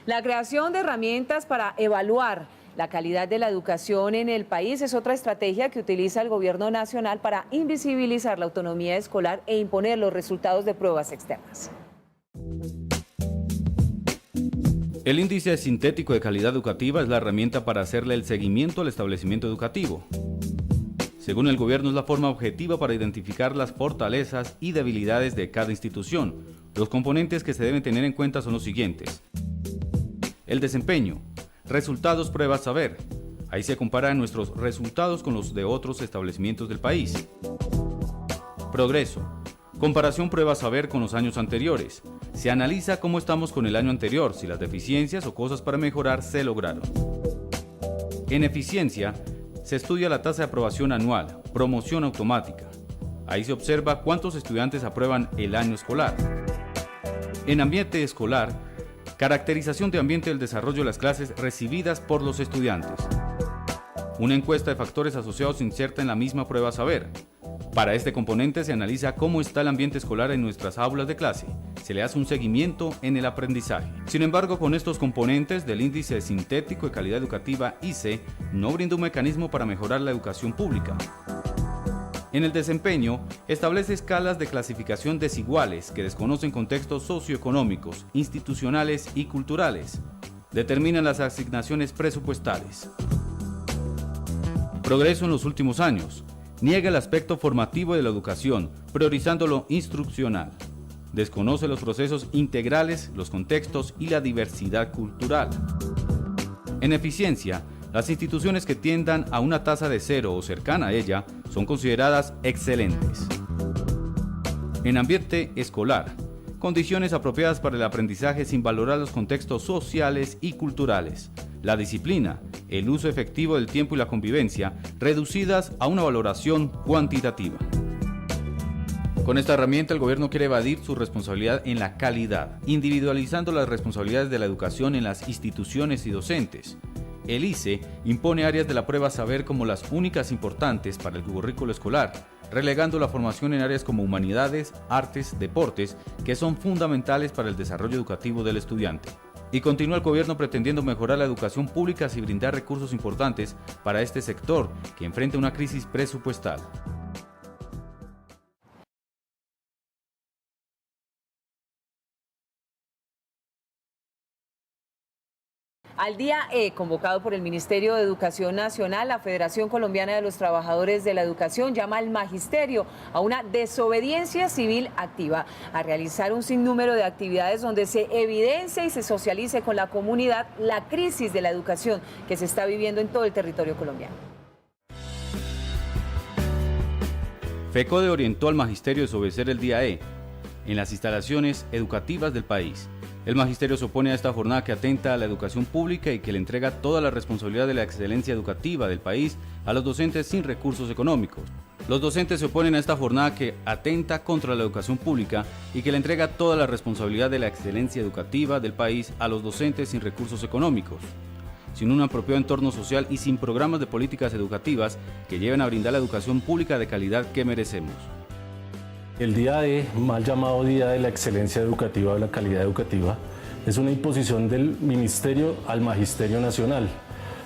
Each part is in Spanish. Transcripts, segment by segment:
La creación de herramientas para evaluar la calidad de la educación en el país es otra estrategia que utiliza el gobierno nacional para invisibilizar la autonomía escolar e imponer los resultados de pruebas externas. El índice sintético de calidad educativa es la herramienta para hacerle el seguimiento al establecimiento educativo. Según el gobierno, es la forma objetiva para identificar las fortalezas y debilidades de cada institución. Los componentes que se deben tener en cuenta son los siguientes: el desempeño, resultados, pruebas, saber. Ahí se comparan nuestros resultados con los de otros establecimientos del país. Progreso, comparación, pruebas, saber con los años anteriores. Se analiza cómo estamos con el año anterior, si las deficiencias o cosas para mejorar se lograron. En eficiencia, se estudia la tasa de aprobación anual, promoción automática. Ahí se observa cuántos estudiantes aprueban el año escolar. En ambiente escolar, caracterización de ambiente del desarrollo de las clases recibidas por los estudiantes. Una encuesta de factores asociados se inserta en la misma prueba saber. Para este componente se analiza cómo está el ambiente escolar en nuestras aulas de clase. Se le hace un seguimiento en el aprendizaje. Sin embargo, con estos componentes del índice sintético de calidad educativa ICE, no brinda un mecanismo para mejorar la educación pública. En el desempeño, establece escalas de clasificación desiguales que desconocen contextos socioeconómicos, institucionales y culturales. Determinan las asignaciones presupuestales. Progreso en los últimos años. Niega el aspecto formativo de la educación, priorizando lo instruccional. Desconoce los procesos integrales, los contextos y la diversidad cultural. En eficiencia, las instituciones que tiendan a una tasa de 0 o cercana a ella son consideradas excelentes. En ambiente escolar, condiciones apropiadas para el aprendizaje sin valorar los contextos sociales y culturales. La disciplina, el uso efectivo del tiempo y la convivencia, reducidas a una valoración cuantitativa. Con esta herramienta el gobierno quiere evadir su responsabilidad en la calidad, individualizando las responsabilidades de la educación en las instituciones y docentes. El ICE impone áreas de la prueba saber como las únicas importantes para el currículo escolar, relegando la formación en áreas como humanidades, artes, deportes, que son fundamentales para el desarrollo educativo del estudiante. Y continúa el gobierno pretendiendo mejorar la educación pública sin brindar recursos importantes para este sector que enfrenta una crisis presupuestal. Al Día E, convocado por el Ministerio de Educación Nacional, la Federación Colombiana de los Trabajadores de la Educación llama al magisterio a una desobediencia civil activa, a realizar un sinnúmero de actividades donde se evidencie y se socialice con la comunidad la crisis de la educación que se está viviendo en todo el territorio colombiano. FECODE orientó al magisterio a desobedecer el Día E en las instalaciones educativas del país. El magisterio se opone a esta jornada que atenta a la educación pública y que le entrega toda la responsabilidad de la excelencia educativa del país a los docentes sin recursos económicos. Los docentes se oponen a esta jornada que atenta contra la educación pública y que le entrega toda la responsabilidad de la excelencia educativa del país a los docentes sin recursos económicos, sin un apropiado entorno social y sin programas de políticas educativas que lleven a brindar la educación pública de calidad que merecemos. El Día E, mal llamado Día de la Excelencia Educativa o la Calidad Educativa, es una imposición del Ministerio al Magisterio Nacional.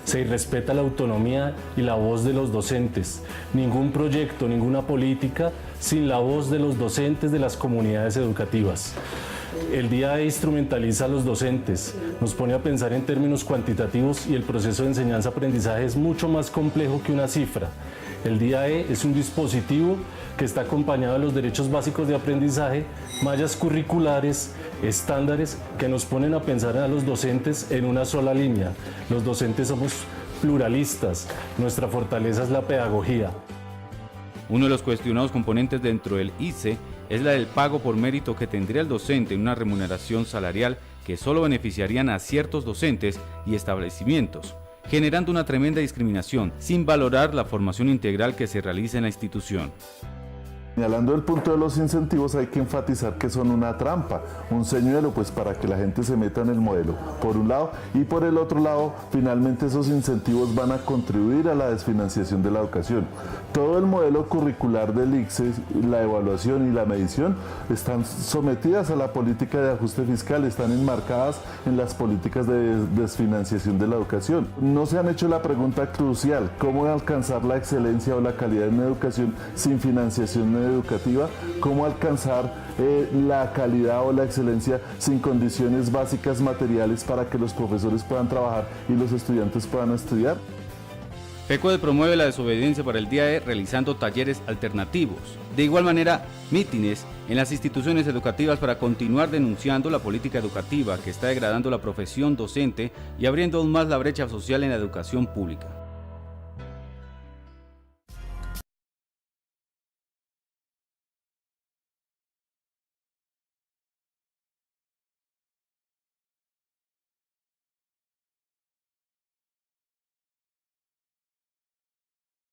Se irrespeta la autonomía y la voz de los docentes. Ningún proyecto, ninguna política sin la voz de los docentes de las comunidades educativas. El Día E instrumentaliza a los docentes, nos pone a pensar en términos cuantitativos y el proceso de enseñanza-aprendizaje es mucho más complejo que una cifra. El Día E es un dispositivo que está acompañado de los derechos básicos de aprendizaje, mallas curriculares, estándares que nos ponen a pensar a los docentes en una sola línea. Los docentes somos pluralistas, nuestra fortaleza es la pedagogía. Uno de los cuestionados componentes dentro del ICE es la del pago por mérito que tendría el docente en una remuneración salarial que solo beneficiarían a ciertos docentes y establecimientos, generando una tremenda discriminación sin valorar la formación integral que se realiza en la institución. Señalando el punto de los incentivos, hay que enfatizar que son una trampa, un señuelo pues para que la gente se meta en el modelo, por un lado, y por el otro lado, finalmente esos incentivos van a contribuir a la desfinanciación de la educación. Todo el modelo curricular del ICSES, la evaluación y la medición están sometidas a la política de ajuste fiscal, están enmarcadas en las políticas de desfinanciación de la educación. No se han hecho la pregunta crucial, ¿cómo alcanzar la excelencia o la calidad en educación sin financiación educativa? ¿Cómo alcanzar la calidad o la excelencia sin condiciones básicas materiales para que los profesores puedan trabajar y los estudiantes puedan estudiar? PECODE promueve la desobediencia para el día E realizando talleres alternativos. De igual manera, mítines en las instituciones educativas para continuar denunciando la política educativa que está degradando la profesión docente y abriendo aún más la brecha social en la educación pública.